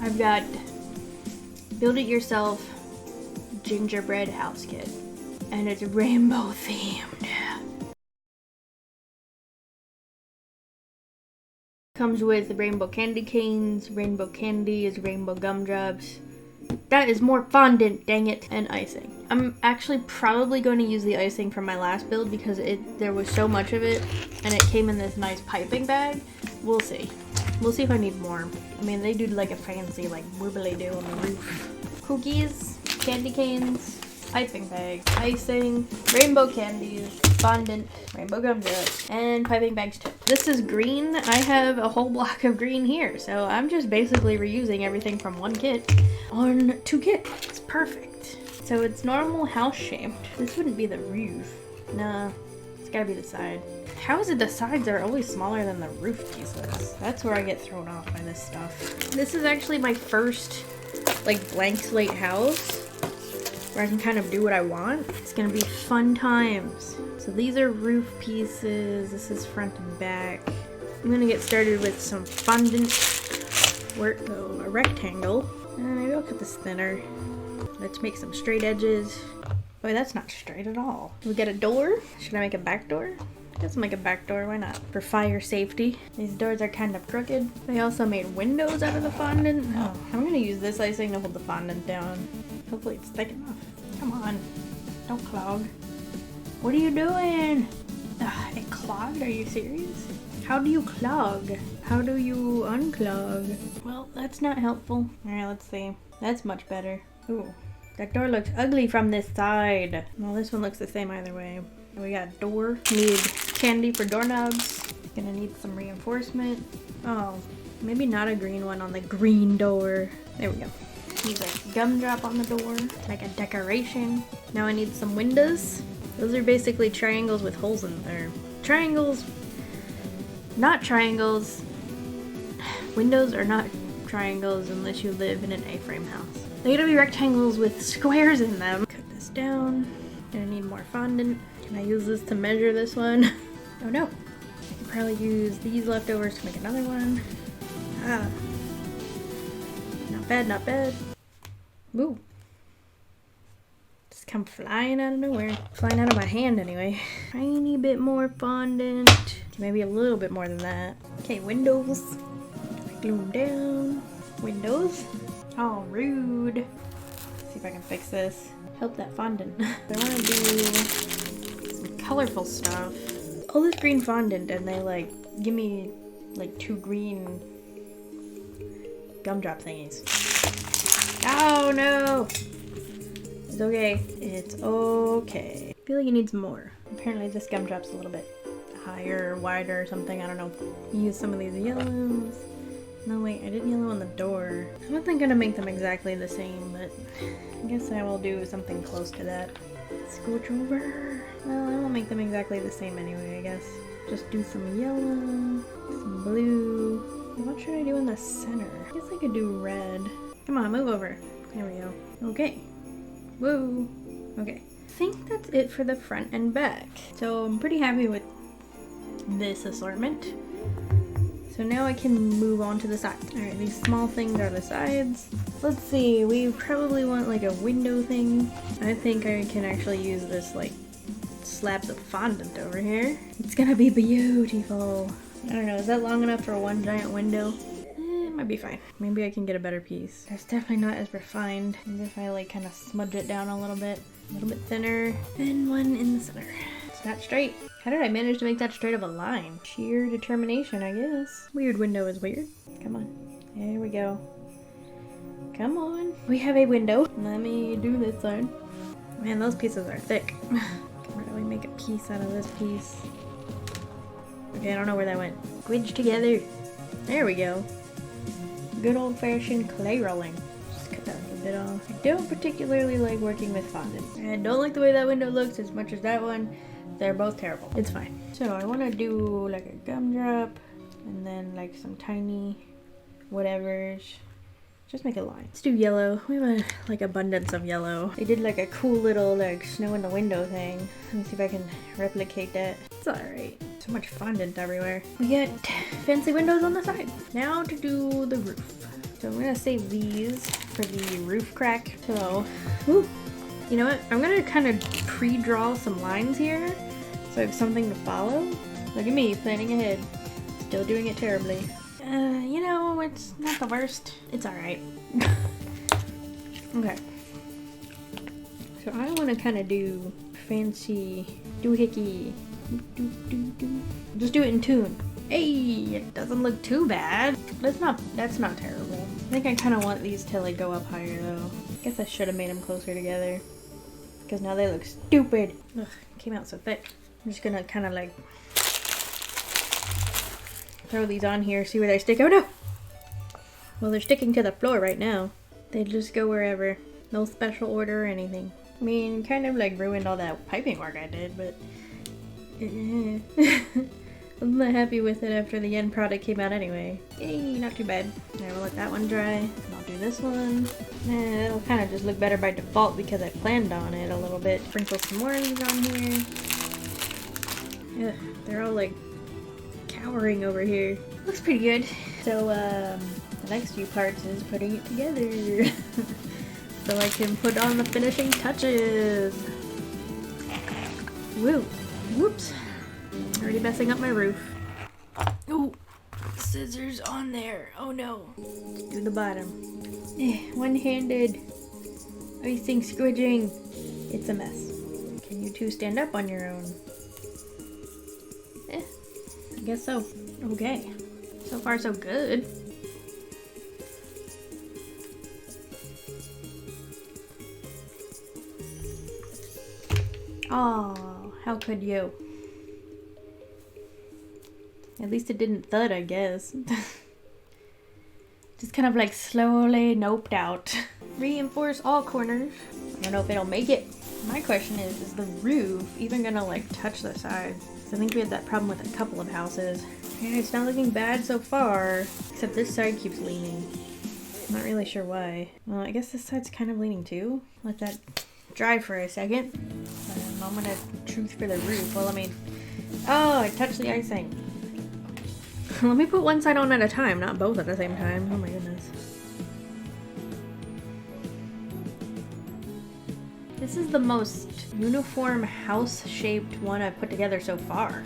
I've got build it yourself gingerbread house kit, and it's rainbow themed. Comes with rainbow candy canes, rainbow candies, rainbow gumdrops. That is more fondant, dang it, and icing. I'm actually probably going to use the icing from my last build because there was so much of it and it came in this nice piping bag. We'll see. We'll see if I need more. I mean, they do like a fancy like wibbly-doo on the roof. Cookies, candy canes, piping bags, icing, rainbow candies, fondant, rainbow gumdrops, and piping bags too. This is green. I have a whole block of green here, so I'm just basically reusing everything from one kit on 2 kits. It's perfect. So it's normal house shaped. This wouldn't be the roof. Nah, it's gotta be the side. How is it the sides are always smaller than the roof pieces? That's where I get thrown off by this stuff. This is actually my first like blank slate house where I can kind of do what I want. It's gonna be fun times. So these are roof pieces. This is front and back. I'm gonna get started with some fondant work. Oh, a rectangle. Maybe I'll cut this thinner. Let's make some straight edges. Boy, that's not straight at all. We got a door. Should I make a back door? I guess I'll make a back door, why not? For fire safety. These doors are kind of crooked. They also made windows out of the fondant. Oh, I'm gonna use this icing to hold the fondant down. Hopefully it's thick enough. Come on, don't clog. What are you doing? It clogged? Are you serious? How do you clog? How do you unclog? Well, that's not helpful. Alright, let's see. That's much better. Ooh, that door looks ugly from this side. Well, this one looks the same either way. We got door. Need candy for doorknobs. Gonna need some reinforcement. Oh, maybe not a green one on the green door. There we go. Need a gumdrop on the door, like a decoration. Now I need some windows. Those are basically triangles with holes in there. Triangles, not triangles. Windows are not triangles unless you live in an A-frame house. They're gonna be rectangles with squares in them. Cut this down. Gonna need more fondant. Can I use this to measure this one? Oh no. I can probably use these leftovers to make another one. Ah. Not bad, not bad. Ooh. Just come flying out of nowhere. Flying out of my hand anyway. Tiny bit more fondant. Maybe a little bit more than that. Okay, windows. Glue them down. Windows. Oh, rude. Let's see if I can fix this. Help that fondant. I want to do some colorful stuff. All this green fondant and they like give me like 2 green gumdrop thingies. Oh no! It's okay. It's okay. I feel like it needs more. Apparently this gumdrop's a little bit higher or wider or something. I don't know. Use some of these yellows. No wait, I did yellow on the door. I'm not gonna make them exactly the same, but I guess I will do something close to that. Scooch over. Well, I won't make them exactly the same anyway, I guess. Just do some yellow, some blue. What should I do in the center? I guess I could do red. Come on, move over. There we go. Okay. Woo. Okay. I think that's it for the front and back. So I'm pretty happy with this assortment. So now I can move on to the sides. Alright, these small things are the sides. Let's see, we probably want like a window thing. I think I can actually use this like slabs of fondant over here. It's gonna be beautiful. I don't know, is that long enough for one giant window? It might be fine. Maybe I can get a better piece. It's definitely not as refined. Maybe if I like kind of smudge it down a little bit thinner, and one in the center. It's not straight. How did I manage to make that straight of a line? Sheer determination, I guess. Weird window is weird. Come on. There we go. Come on. We have a window. Let me do this side. Man, those pieces are thick. Can really make a piece out of this piece. Okay, I don't know where that went. Squidge together. There we go. Good old-fashioned clay rolling. Just cut that little bit off. I don't particularly like working with fondant. I don't like the way that window looks as much as that one. They're both terrible. It's fine. So I want to do like a gumdrop and then like some tiny whatevers. Just make a line. Let's do yellow. We have a like abundance of yellow. I did like a cool little like snow in the window thing. Let me see if I can replicate that. It's alright. So much fondant everywhere. We get fancy windows on the side. Now to do the roof. So I'm gonna save these for the roof crack. So, whew. You know what? I'm gonna kind of pre-draw some lines here so I have something to follow. Look at me, planning ahead. Still doing it terribly. You know, it's not the worst. It's alright. Okay. So I want to kind of do fancy doohickey. Just do it in tune. Hey, it doesn't look too bad. That's not terrible. I think I kind of want these to like go up higher though. I guess I should have made them closer together. Because now they look stupid. Ugh, it came out so thick. I'm just gonna kind of like throw these on here, see where they stick. Oh no! Well, they're sticking to the floor right now. They just go wherever. No special order or anything. I mean, kind of like ruined all that piping work I did, but I'm not happy with it after the end product came out anyway. Yay, not too bad. Alright, we'll let that one dry. And I'll do this one. It'll kind of just look better by default because I planned on it a little bit. Sprinkle some more of these on here. Ugh, they're all like cowering over here. Looks pretty good. So, the next few parts is putting it together. So I can put on the finishing touches. Woo! Whoops. Already messing up my roof. Oh, scissors on there. Oh no. Let's do the bottom. One-handed. Icing squidging. It's a mess. Can you two stand up on your own? I guess so. Okay. So far so good. Oh, how could you? At least it didn't thud, I guess. Just kind of like slowly noped out. Reinforce all corners. I don't know if it'll make it. My question is the roof even gonna like touch the sides? I think we had that problem with a couple of houses. And it's not looking bad so far, except this side keeps leaning. I'm not really sure why. Well, I guess this side's kind of leaning too. Let that dry for a second. A moment of truth for the roof. Well, I mean, oh, I touched the icing. Let me put one side on at a time, not both at the same time. Oh my goodness. This is the most uniform house-shaped one I've put together so far.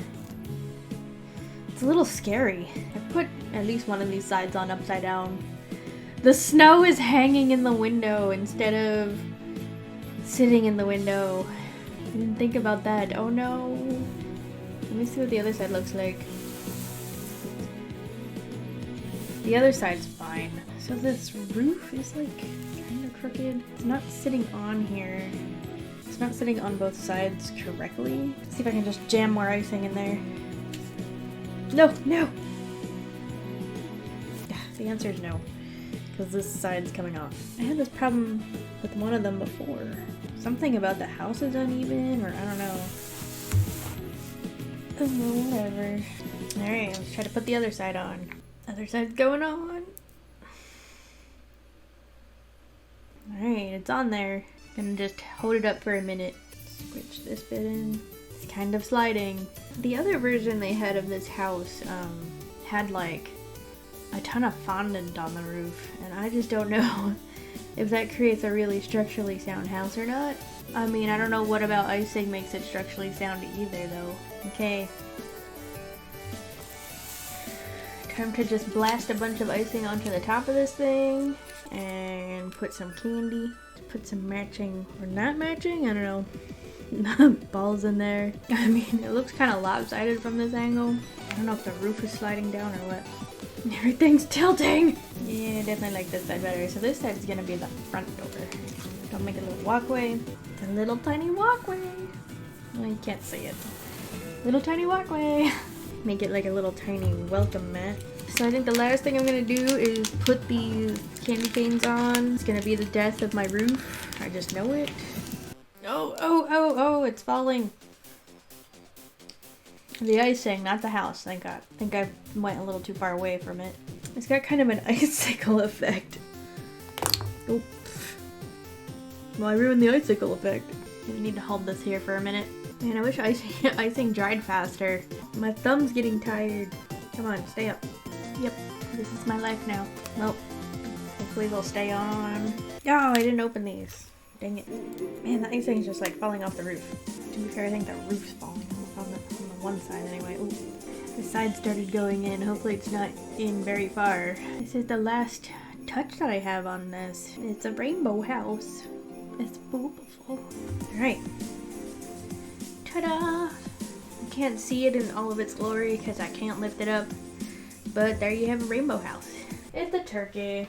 It's a little scary. I put at least one of these sides on upside down. The snow is hanging in the window instead of sitting in the window. I didn't think about that. Oh no. Let me see what the other side looks like. The other side's fine. So this roof is like kind of crooked. It's not sitting on here. It's not sitting on both sides correctly. Let's see if I can just jam more icing in there. No, no! The answer is no. Because this side's coming off. I had this problem with one of them before. Something about the house is uneven, or I don't know. Oh, whatever. Alright, let's try to put the other side on. Other side's going on. Alright, it's on there. Gonna just hold it up for a minute. Switch this bit in. It's kind of sliding. The other version they had of this house had like a ton of fondant on the roof, and I just don't know if that creates a really structurally sound house or not. I mean, I don't know what about icing makes it structurally sound either though. Okay. Time to just blast a bunch of icing onto the top of this thing and put some candy. Put some matching, or not matching, I don't know, balls in there. I mean, it looks kind of lopsided from this angle. I don't know if the roof is sliding down or what. Everything's tilting! Yeah, definitely like this side better. So this side is gonna be the front door. Don't make a little walkway. It's a little tiny walkway. Well, you can't see it. Little tiny walkway. Make it like a little tiny welcome mat. So I think the last thing I'm gonna do is put these candy canes on. It's gonna be the death of my roof. I just know it. Oh, it's falling. The icing, not the house, thank God. I think I went a little too far away from it. It's got kind of an icicle effect. Oh. Well, I ruined the icicle effect. I need to hold this here for a minute. Man, I wish icing dried faster. My thumb's getting tired. Come on, stay up. Yep, this is my life now. Well, Hopefully they'll stay on. Oh, I didn't open these. Dang it. Man, the icing's just like falling off the roof. To be fair, I think the roof's falling off on the one side anyway. Ooh. The side started going in. Hopefully it's not in very far. This is the last touch that I have on this. It's a rainbow house. It's beautiful. Alright. Ta-da! You can't see it in all of its glory because I can't lift it up. But there you have a rainbow house. It's a turkey.